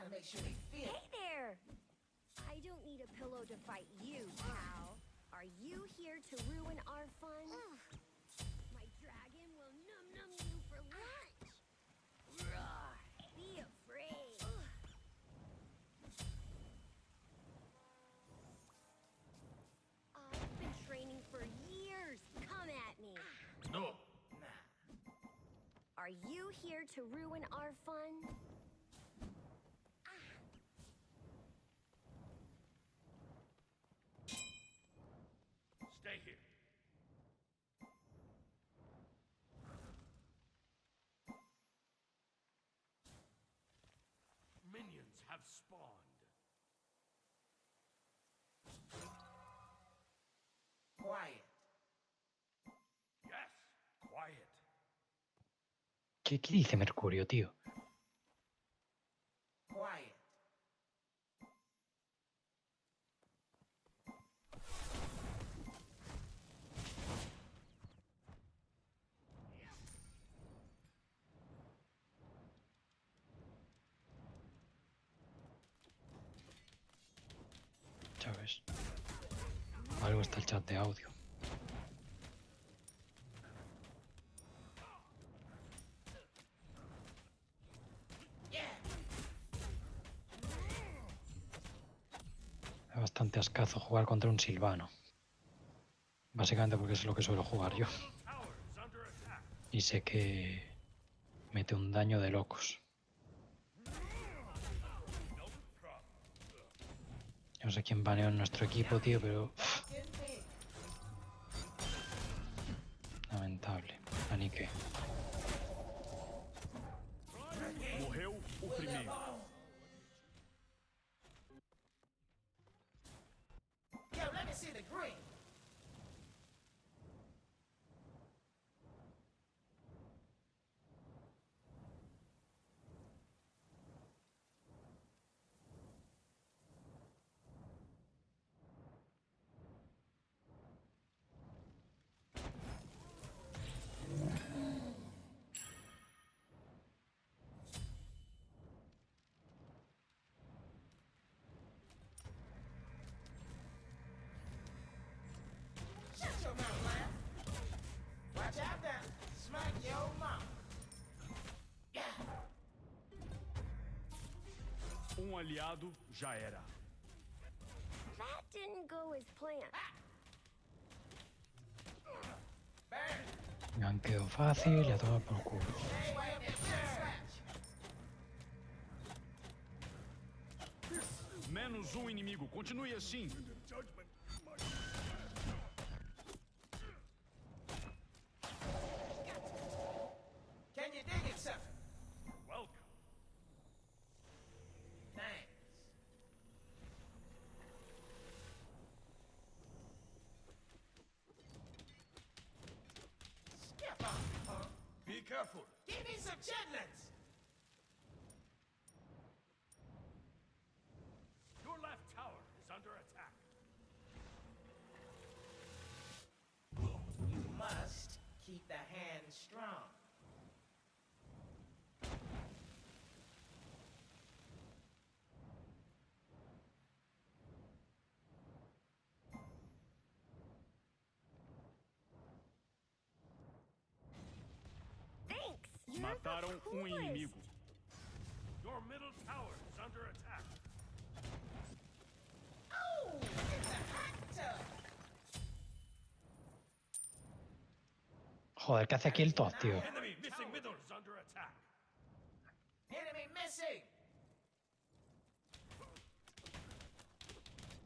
Gotta make sure they feel. Hey there! I don't need a pillow to fight you, pal. Are you here to ruin our fun? My dragon will num-num you for lunch. Roar! Be afraid. I've been training for years. Come at me. No. Nah. Are you here to ruin our fun? Stay here. Minions have spawned. Quiet. Yes, quiet. ¿Qué dice Mercurio, tío? Quiet. ¿Sabes? Algo está el chat de audio. Es bastante ascazo jugar contra un Silvano. Básicamente porque es lo que suelo jugar yo. Towers under attack. Y sé que mete un daño de locos. No problem. Yo no sé quién baneó en nuestro equipo, tío, pero Getting big. lamentable. Anique. Morreu o primeiro. Yo, let me see the green. Shut your mouth, lad. Watch out now. Smack your mouth. Yeah. Aliado já era. That didn't go as planned. Burn. Me han quedado fácil y a tomar por culo. Stay away from the slash. Menos inimigo. Continue assim. Can you dig it, something? Welcome. Thanks. Skip off, punk. Be careful. Give me some chitlins. Your left tower is under attack. You must keep the hand strong. Thanks! You're Mataram the coolest. inimigo. Your middle tower is under attack. Oh, it's a hot tub. Joder, ¿qué hace aquí el top, tío? Enemy missing middle is under attack. Enemy missing.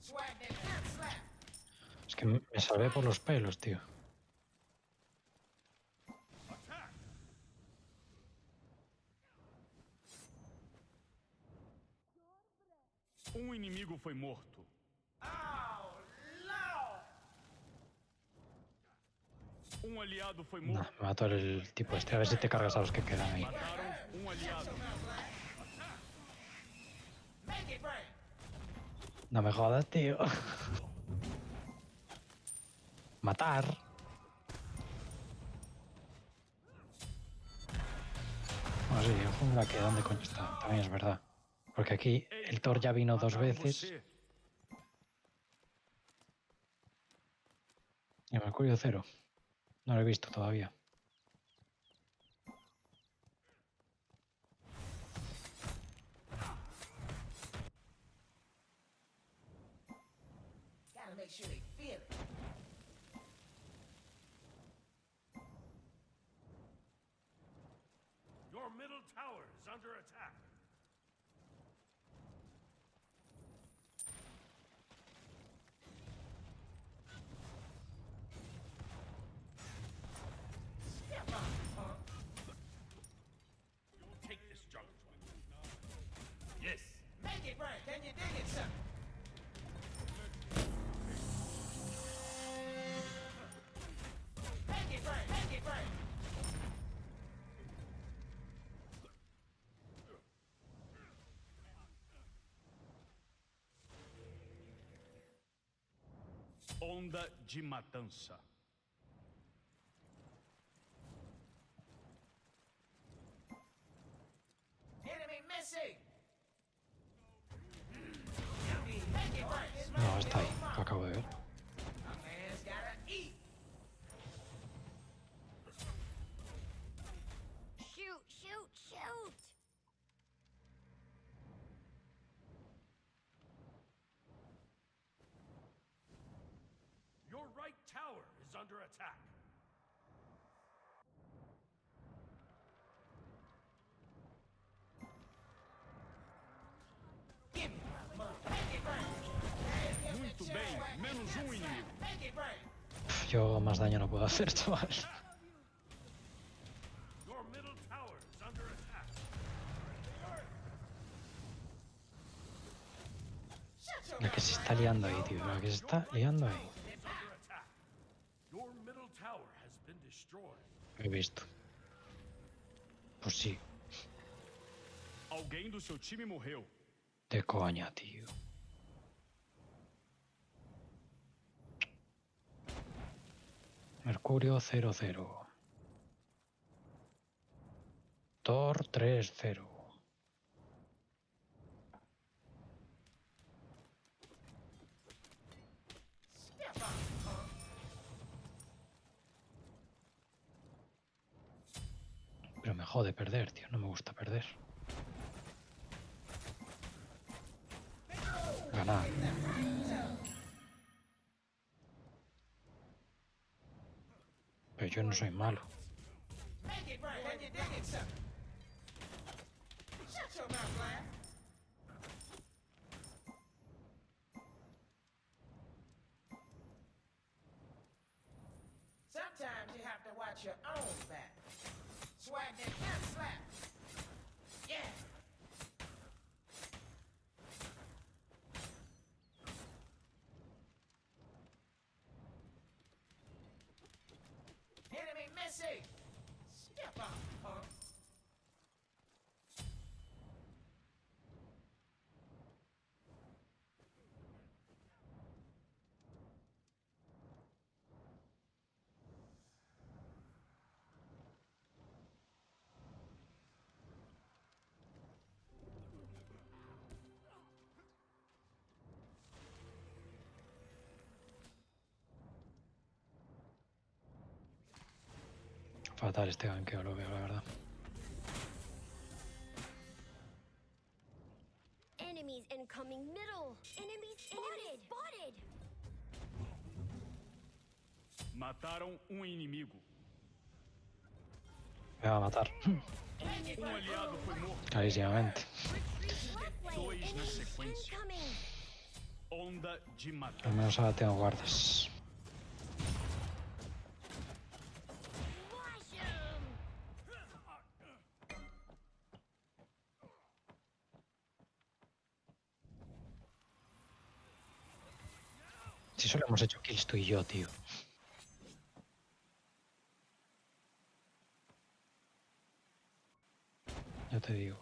Swag that gun slap. Es que me salvé por los pelos, tío. Attack. Inimigo foi morto. Oh, Lord. Aliado foi Nah, morto. me mató el tipo este. A ver si te cargas a los que quedan ahí. Mataram aliado. Make it rain. No me jodas, tío. Matar. No, sí, el jungla que ¿dónde coño está? También es verdad. Porque aquí el Thor ya vino 2 Mataram veces. você. Y Mercurio 0. No lo he visto todavía. Gotta make sure they feel it. Your middle tower is under attack. Step up, punk. You'll take this junk. Yes. Make it rain. Can you dig it, son? Make it rain. Make it rain. Onda de matança. Enemy missing. Yummy. Make it rain. Smack No, está ahí. your Lo mouth. acabo de ver. A man's gotta eat. Shoot, shoot, shoot! Your right tower is under attack. Give me my money. Make it rain. Muito bem, menos um inimigo. Make it rain. Pff, yo más daño no puedo hacer, chaval. Your middle tower is under attack. Shut your La que se está liando ahí, tío. La que se está liando ahí. Is under attack. Your middle tower has been destroyed. Lo he visto. Pues sí. Alguém do seu time morreu. De coña, tío. Mercurio 0-0. Thor 3-0. Step up, punk. Pero me jode perder, tío. No me gusta perder. Ganar. Pero yo no soy malo. Make it rain. Can you dig it, son? Shut your mouth, lad. Sometimes you have to watch your own back. Swag that can't slap. Yeah. Enemy missing. Step up, punk. Fatal este ganqueo, lo veo, la verdad. Enemies incoming middle! Enemies spotted! Mataram um inimigo. Me va a matar. Aliado foi morto. Clarísimamente. Left Dois lane, na enemies sequência. incoming! Onda de Al matança. menos ahora tengo guardas. Wash 'em! Si solo hemos hecho kills tú y yo, tío. Ya te digo.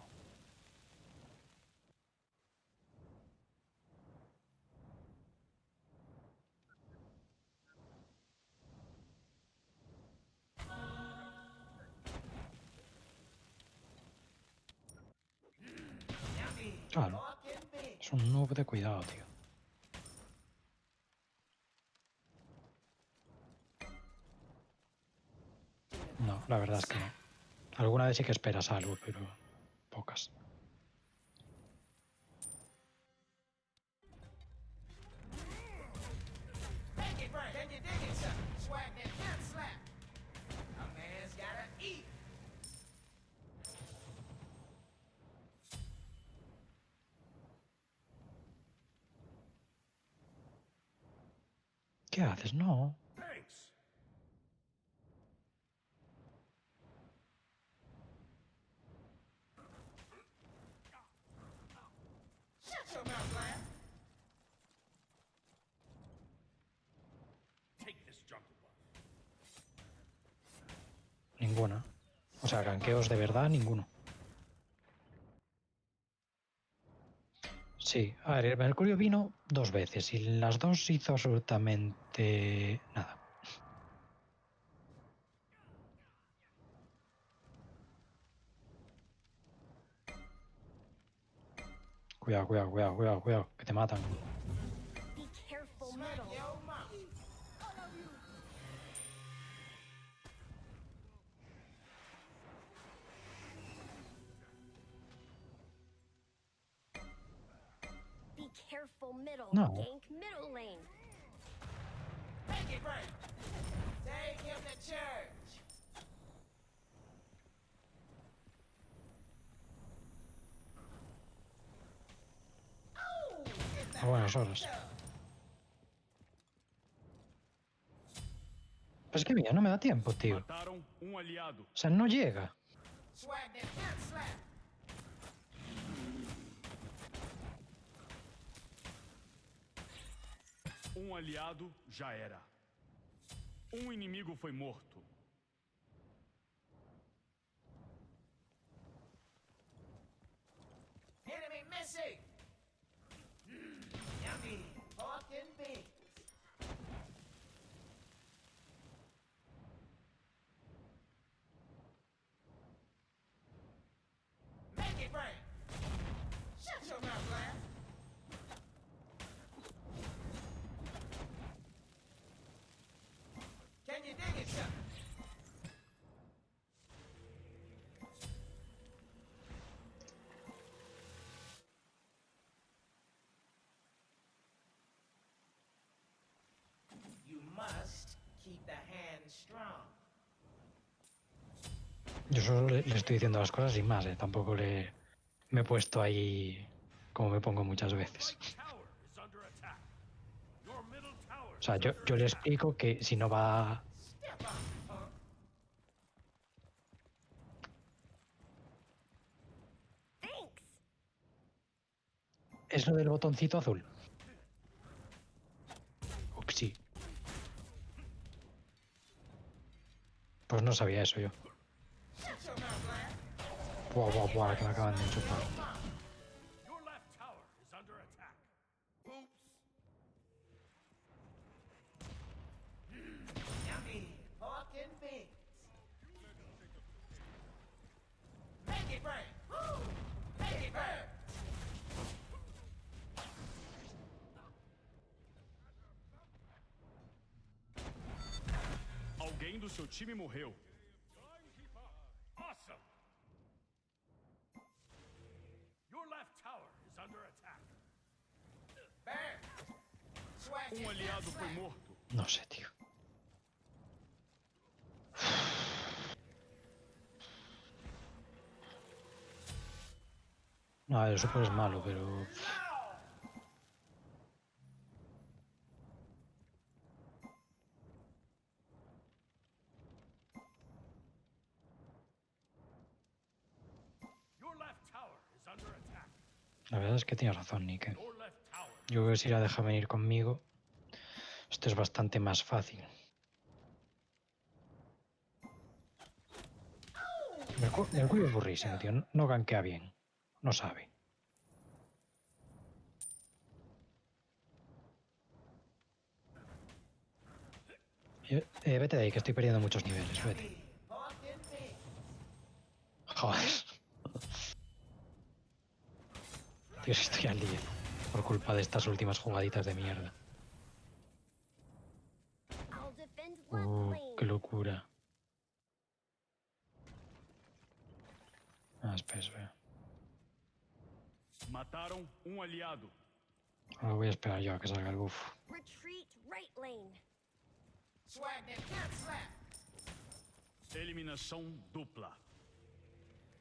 Claro. pork and beans. Es un noob de cuidado, tío. No, la verdad es que no. Alguna vez sí que esperas algo, pero pocas. Make it burn. Can you dig it, son? Swag that hand slap. A man's gotta eat. ¿Qué haces? No. Thanks. Shut your mouth, lad. Take this jungle buff. Ninguna. O sea, ganqueos de verdad, ninguno. Sí, a ver, el Mercurio vino 2 veces y las 2 hizo absolutamente nada. Cuidado, cuidado, cuidado, cuidado, cuidado, que te matan. Be careful, Smack middle. your mouth. Be careful, middle. No. Gank middle lane. Make it burn. Take him to church. Oh, get A buenas horas. Pues es que mira, no me da tiempo, tío. Mataram aliado. O sea, no llega. Swag that hand slap. Aliado já era. Inimigo foi morto. Enemy missing. Yummy. Pork and beans. Make it burn. Shut your mouth, lad. Can you dig it, son? You must keep the hand strong. Yo solo le estoy diciendo las cosas y más, tampoco me he puesto ahí como me pongo muchas veces. Tower is under attack. Your middle tower. O sea, yo le explico que si no va... Step up, punk. Thanks. Es lo del botoncito azul. Upsi. Pues no sabía eso yo. Shut your mouth, lad. Buah, buah, buah, que me acaban de enchufar. Your left tower is under attack. Oops. Yummy. Pork and beans. Make it burn. Woo! Make it burn. Alguém do seu time morreu. Awesome. Your left tower is under attack. Burn. Swag that Aliado hand foi slap. morto. No sé, tío. No, el super es malo, pero... Your left tower is under attack. La verdad es que tienes razón, Nick. Your left tower. Yo creo que si la deja venir conmigo, esto es bastante más fácil. El cuyo es burrísimo, tío. No ganquea bien. No sabe. Vete de ahí, que estoy perdiendo muchos niveles. Vete. Pork and beans. Joder. Dios, estoy al día. Por culpa de estas últimas jugaditas de mierda. I'll defend left Qué lane. locura. Ah, espera, espera. Mataram aliado. Ahora voy a esperar yo a que salga el buff. Retreat right lane. Swag that cat slap. Eliminação dupla.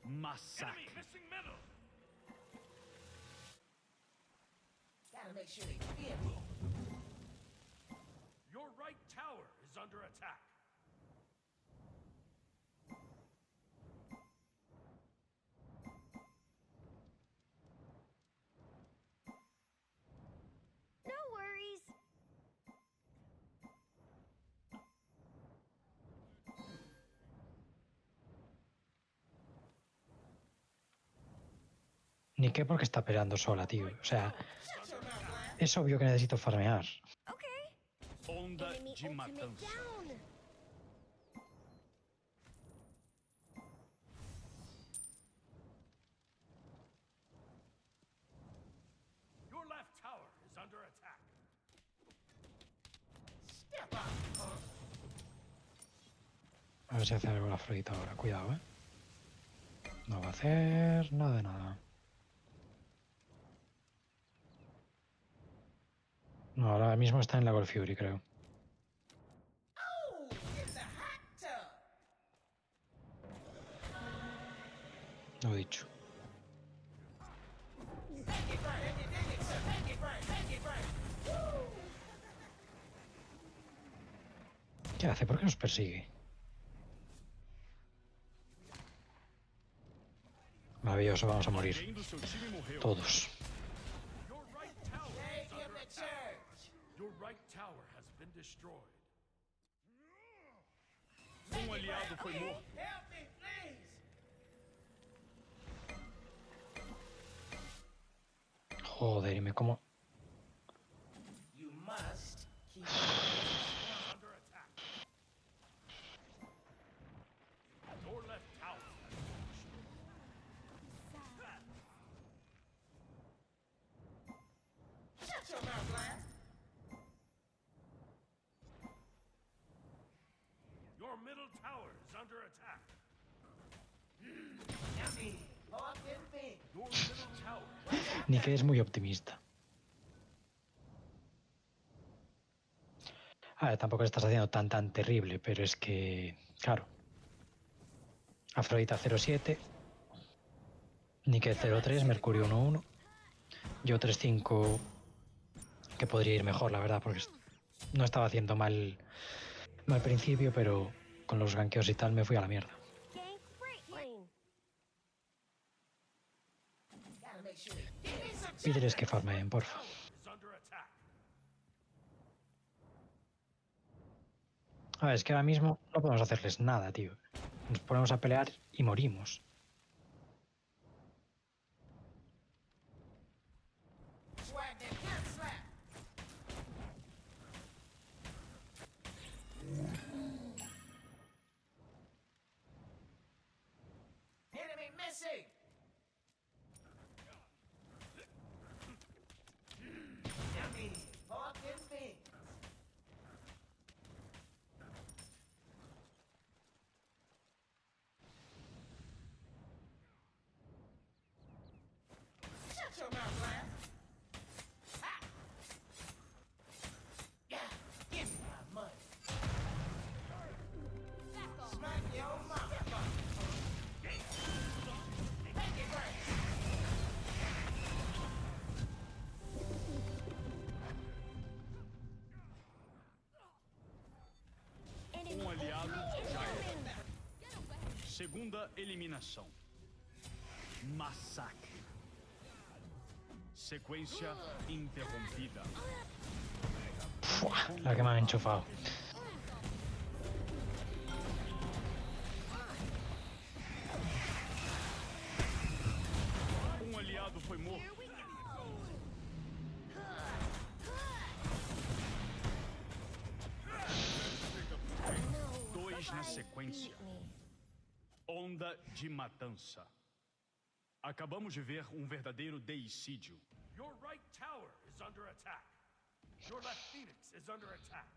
Massacre. Missing middle. Gotta make sure they feel me. Your right tower is under attack. No worries. Ni qué porque está peleando sola, tío. O sea, Shut your mouth, Black. es obvio que necesito farmear. Okay. Onda Enemy de ultimate matança. down. Your left tower is under attack. Step up, punk. A ver si hace algo la Afrodita ahora. Cuidado, No va a hacer nada de nada. No, ahora mismo está en la Gold Fury, creo. Oh, it's a hot tub. Lo dicho. Make it burn, make it dig it, sir. Make it burn, make it burn. Woo! ¿Qué hace? ¿Por qué nos persigue? Maravilloso, vamos a morir. Alguém do seu time morreu. Todos. Your right tower Take is him under to attack. church. Your right tower has been destroyed. Make it Aliado burn. foi Okay, morto. help me, please. Joder, y me como... You must keep Under attack. Your left tower has been destroyed. Shut your mouth, Black. Your middle tower is under attack. Yummy. Pork and pig. Your middle tower. Ni que es muy optimista. A ver, tampoco lo estás haciendo tan terrible, pero es que... Claro. Afrodita 07. Nike 03, Mercurio 11. Yo 35, que podría ir mejor, la verdad, porque no estaba haciendo mal al principio, pero con los gankeos y tal me fui a la mierda. Gank right lane. Gotta make sure they feel me, sir. Pídeles que farmeen, porfa. Is under attack. A ver, es que ahora mismo no podemos hacerles nada, tío. Nos ponemos a pelear y morimos. Swag that cat slap. Enemy missing. Yummy. Pork and pig. Shut your mouth, Black. Ha! Yeah, give me my money. Smack your mouth. Make it burn. Enemy Aliado ultimate já era. incoming. Segunda eliminação. Massacre. Sequência interrompida. Fua, la que me han enchufado. Aliado foi morto. Here we go. Dois na Bye-bye. sequência. Beat me. Onda de matança. Acabamos de ver verdadeiro deicídio. Your right tower is under attack. Your left phoenix is under attack.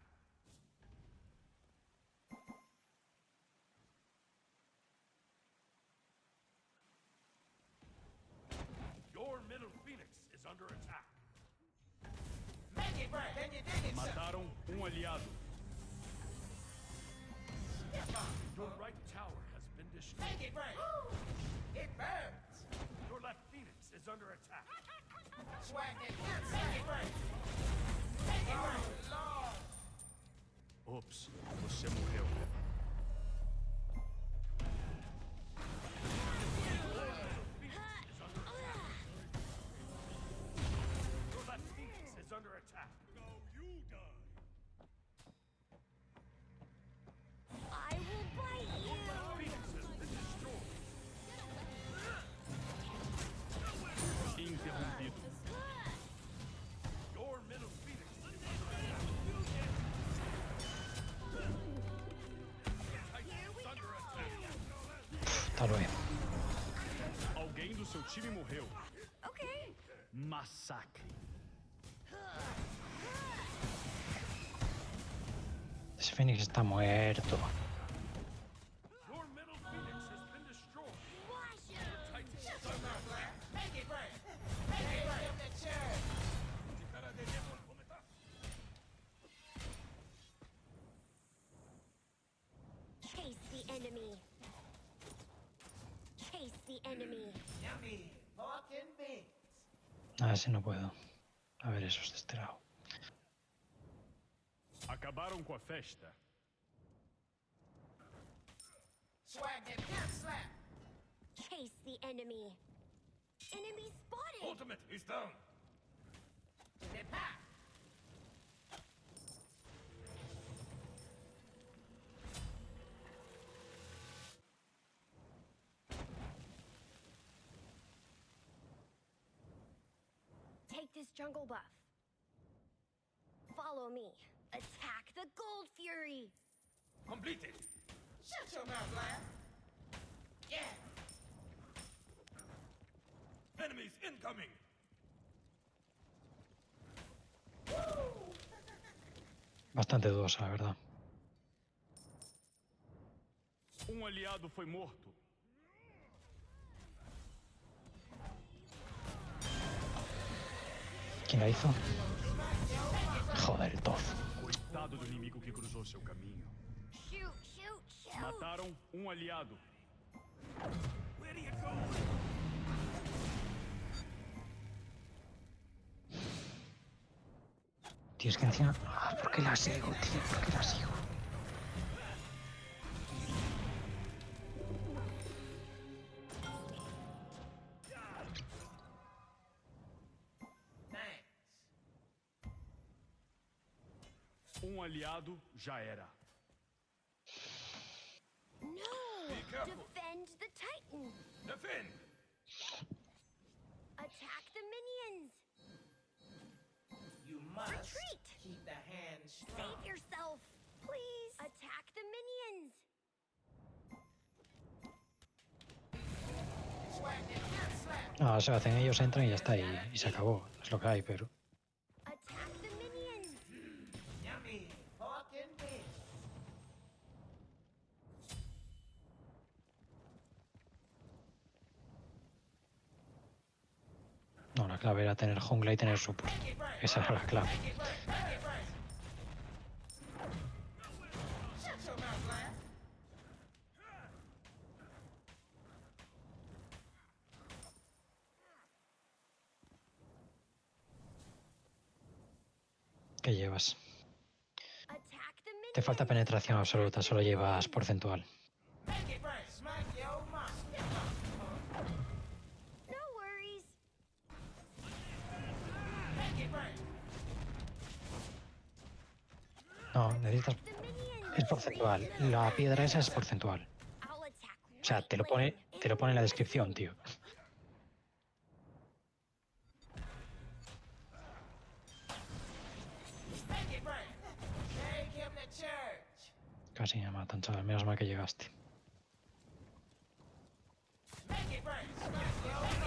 Your middle phoenix is under attack. Make it burn. Can you dig it, son? Mataram aliado. Step on. Your right tower has been destroyed. Make it burn. It burns. Your left phoenix is under attack. Swag that guts. Make it burn. Make it burn. Lord. Ops, você morreu. Your left phoenix is under attack. I will bite you! Phoenix has been destroyed. Interrompido. Your middle phoenix is under attack. Tal vez. Alguém do seu time morreu. Okay. Massacre. Ese Fénix está muerto. Your middle phoenix has been destroyed. Wash it! Titan Shut your mouth, lad. Make it burn. Make it burn. Give the church. Chase the enemy. Chase the enemy. Yummy. Pork and beans. A ver si no puedo. A ver esos de este lado. Acabaram com a festa. Swag that guts slap. Chase the enemy. Enemy spotted! Ultimate is down. They pop. Take this jungle buff. Follow me. Attack the Gold Fury! Completed. Shut your mouth, lad. Yeah. Enemies incoming. Bastante dudosa, la verdad. Aliado foi morto. ¿Quién la hizo? Joder, el Toff. Coitado do inimigo que cruzou seu caminho. Shoot, shoot, shoot! Mataram aliado. Where do you go? Tío, es que encima... Ah, ¿por qué la sigo, tío? ¿Por qué la sigo? Thanks. Aliado já era. No! Be careful. Defend the Titan! Defend. Attack the minions! You must Retreat. keep the hand strong. Save yourself! Please! Attack the minions! Swag that guts slap. No, se hacen ellos, entran y ya está. Y se acabó. Es lo que hay, pero... Attack the minions! Yummy. Pork and beans. No, la clave era tener jungla y tener support. Make it burn. Esa era la clave. Make it burn. Make it burn. Shut your mouth, lad. ¿Qué llevas? Attack the minions! Te falta penetración absoluta, solo llevas porcentual. Make it burn. Smack your mom. No worries! Make it burn. No, necesitas... The minions! Es porcentual. La piedra esa es porcentual. I'll attack O sea, te lo pone en la descripción, tío. Make it burn. Take him to church. Casi me matan, chaval. Menos mal que llegaste. Make it burn. Smack your mom.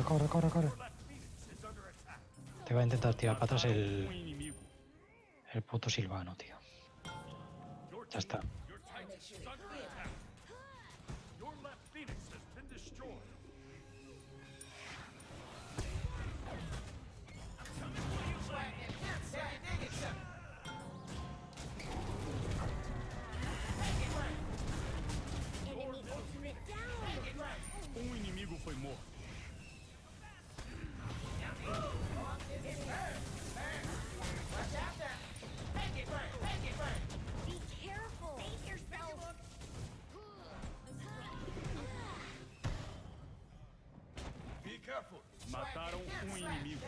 Corre, corre, corre, corre. Te va a intentar tirar para atrás Um el inimigo. puto Silvano, tío. Ya está. Your Titan is under attack. Your left Phoenix has been destroyed. Enemy ultimate down. Um inimigo foi morto. Be careful. Save yourself. Be careful. Mataram um inimigo.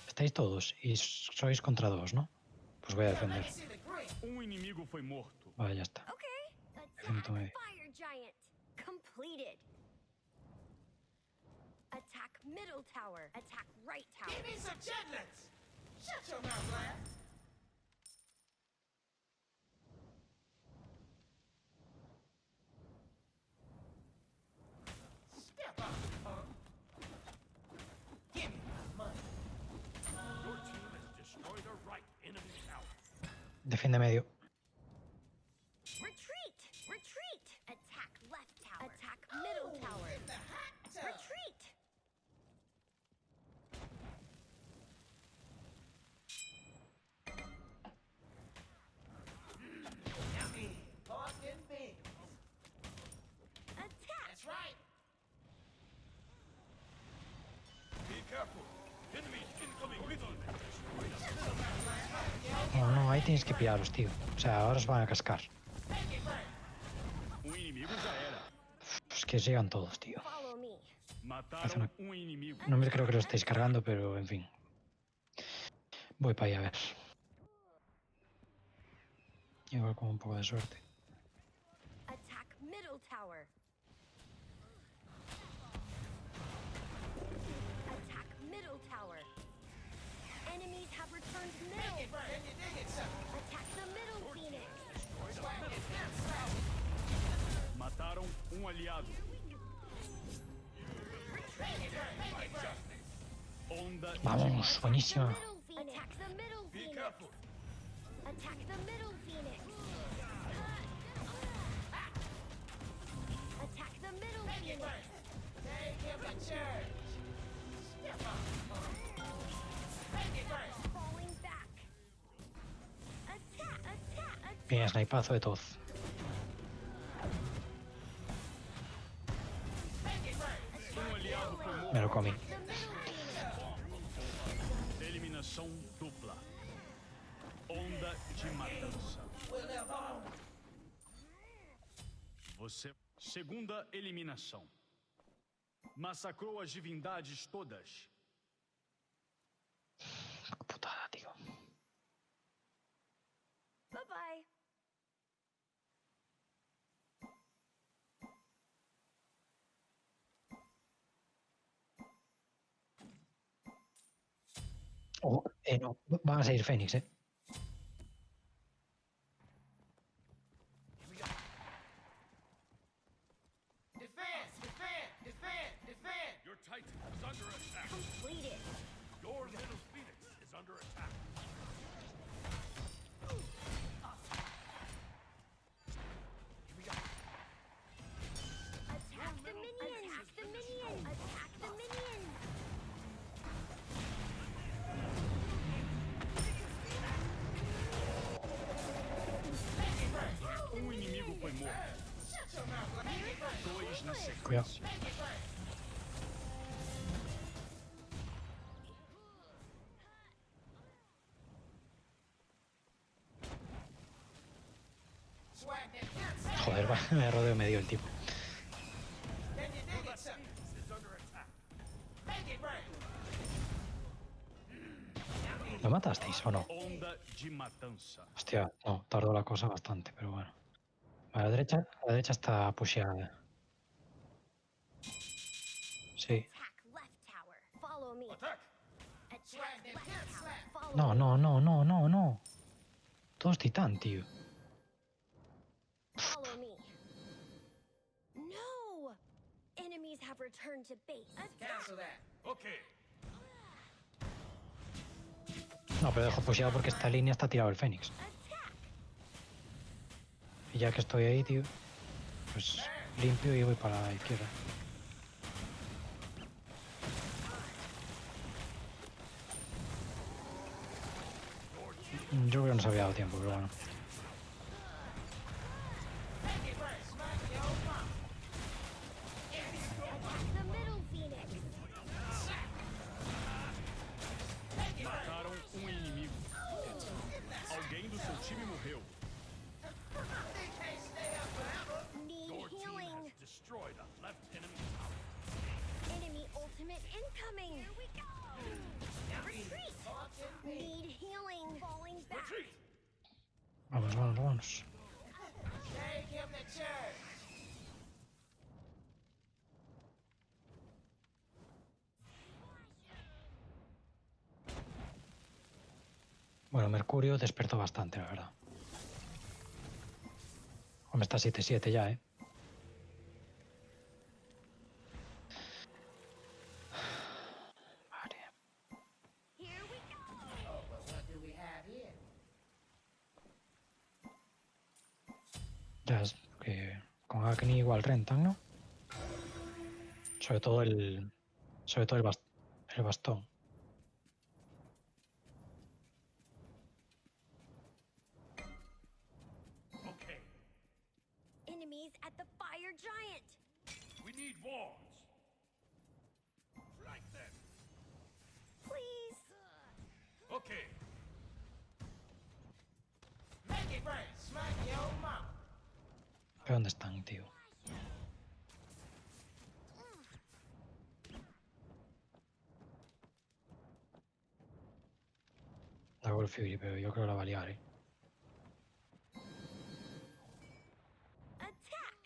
Estáis todos y sois contra dos, ¿no? Pues voy a defender. Um inimigo foi morto. Vale, ya está. Okay. Punto Attack medio. fire giant. Completed. Attack middle tower. Attack right tower. Give me some chitlins. Shut your mouth, lad. Step up, punk. Give me my money. Your team has destroyed a right enemy tower. Defiende medio. Retreat. Retreat. Attack left tower. Attack middle tower. The hot tub. Retreat. Yummy. Pork and beans. Attack. That's right. Be careful. Enemies incoming with you. No, no, ahí tienes que pillaros, tío. O sea, ahora os van a cascar. Um inimigo já era. Es que llegan todos, tío. Follow me. Mataram um inimigo. No me creo que lo estéis cargando, pero en fin. Voy para allá a ver. Igual con un poco de suerte. Attack middle tower. Attack middle tower. Enemies have returned middle. Can you dig it, son? Attack the middle phoenix. Mataram um aliado. Onda de Vamos, buenísima. Middle phoenix. Attack the middle Be phoenix. careful. Attack the middle phoenix. Attack the middle phoenix. Take him to church. Step up, punk. Make it right. Falling back. Attack, attack, attack. Bien, snipazo de todos. um aliado foi morto. Me lo comí. The middle phoenix. Eliminação dupla. Onda de matança. We'll live on. Você. Segunda eliminação. Massacrou as divindades todas. Qué putada, tío. Bye bye. Oh, no, van a seguir Fénix, Defend, defend, defend, defend. Your Titan is under attack. Completed. Your little Phoenix is under attack. Attack the minions. Attack the minions. Attack the minions. Um inimigo foi morto. Dois na Cuidado. sequência. Swag that guts. Joder, va, me rodeo medio el tipo. Can you dig it, son? Is under attack. Make it right. ¿Lo matasteis o no? Onda de matança. Hostia, no, tardó la cosa bastante, pero bueno. A la derecha está pusheada. Sí. Attack left tower. Follow me. Attack. Attack left tower. Follow No, no, no, no, no, no. Todos titán, tío. Follow me. No! Enemies have returned to base. Cancel that. Okay. No, pero dejo pusheado porque esta línea está tirado el Fénix. Y ya que estoy ahí, tío, pues limpio y voy para la izquierda. Yo creo que no se había dado tiempo, pero bueno. Make it right. Smack your mouth. The middle Phoenix. Mataram um inimigo. Alguém do seu time morreu. They can't stay up forever. Need Your team healing. has destroyed a left enemy tower. Enemy ultimate incoming. Here we go. Retreat. Need healing. Falling back. Retreat! Vamos, vamos, vamos. Take him to church. Bueno, Mercurio despertó bastante, la verdad. Hombre, está 7-7 ya, ¿eh? Vale. Here we go. Oh, but what do we have here? Ya es que con Agni igual rentan, ¿no? Sobre todo el... Sobre todo el bastón. Okay. Enemies at the fire giant. We need wands. Strike them. Please. Okay. Make it right. Smack your mouth. ¿Pero dónde están, tío? Hago el Fury, pero yo creo que la va a liar, ¿eh? Attack.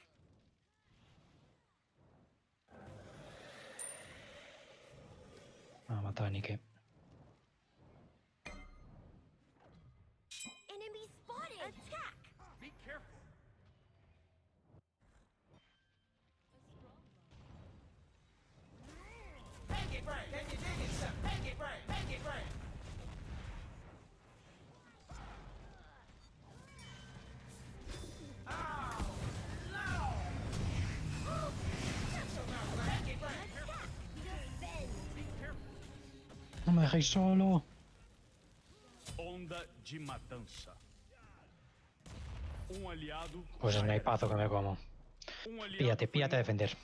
Va a matar a Nike. Enemy spotted. Attack. Be careful. Make it right. Can you dig it, son? Make it right. Make it right. Oh, Lord. Shut your mouth, man. Make it right. Defend. ¡No me dejéis solo! Onda de matança. Um aliado. Pues já era. snipazo que me como. Um aliado Píllate, foi píllate a defender.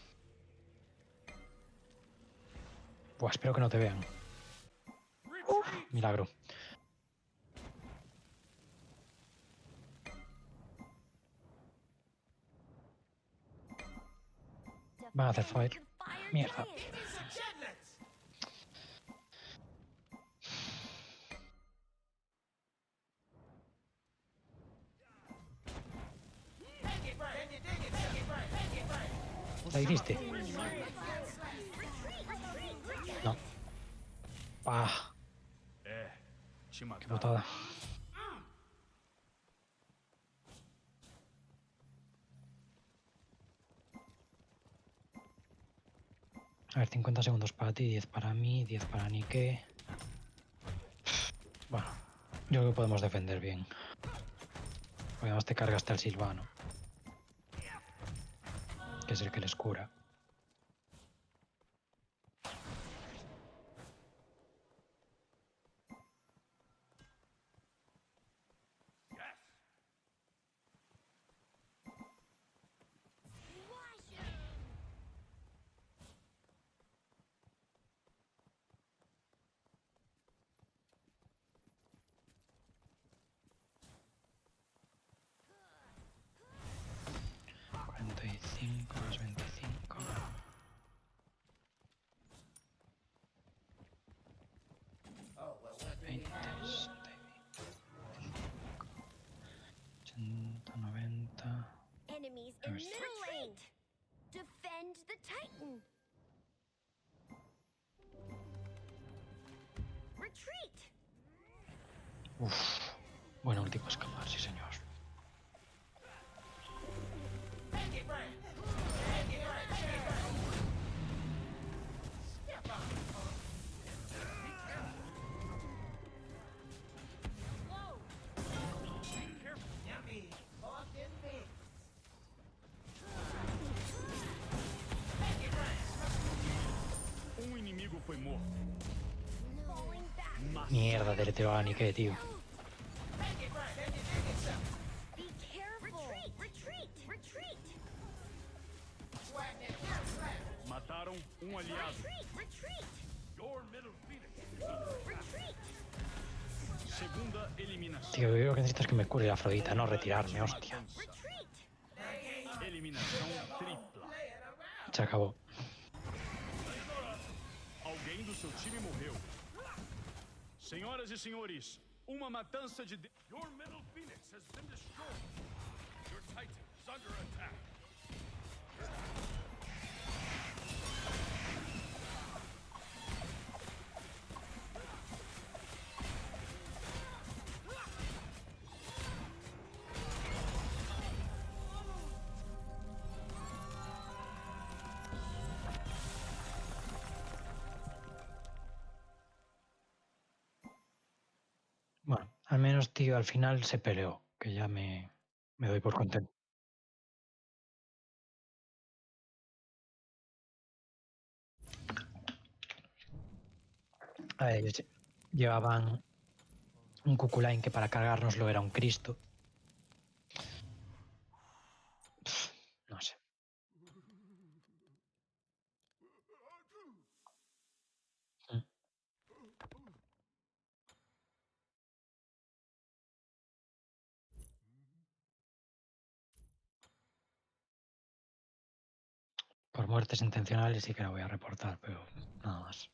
Buah, espero que no te vean. Retreat! Milagro. Van a hacer Defend fire. the fire Mierda. giant. It's a chitlins. Make it right. Can you dig it, son? Make it right. Make it right. ¿La hiciste? No. ¡Pah! É, te ¡Qué mataram. putada! A ver, 50 segundos para ti, 10 para mí, 10 para Nike. Bueno, yo creo que podemos defender bien. Porque además te carga hasta el Silvano. Que es el que les cura. Yes! Más 25. Oh, well, what do we 20, have here? 80, 90. Enemies in There's- middle lane. Defend the Titan. Retreat. Uf. Buena ulti para escapar, sí señor. Make it rain. Make it rain. Make it rain. Step on it, punk. Yummy. Pork and beans. Make it rain. Um inimigo foi morto. Falling back. Mas Mierda, deleteo a Anike, tío. Make it rain. Make it dig itself. Be careful. Retreat. Retreat. Swag that down slap. mataram um aliado. Retreat. Your middle phoenix is under attack. Retreat. Segunda eliminação. Tío, yo lo que necesito es que me cure la Afrodita, no retirarme, hostia. Retreat. Eliminação tripla. Se acabó. Alguém do seu time morreu. Senhoras e senhores, uma matança de... Your middle phoenix has been destroyed. Your titan is under attack. Bueno, al menos, tío, al final se peleó, que ya me doy por contento. A ver, llevaban un Cuculain que para cargárnoslo era un Cristo. No sé. Por muertes intencionales sí que la voy a reportar, pero nada más.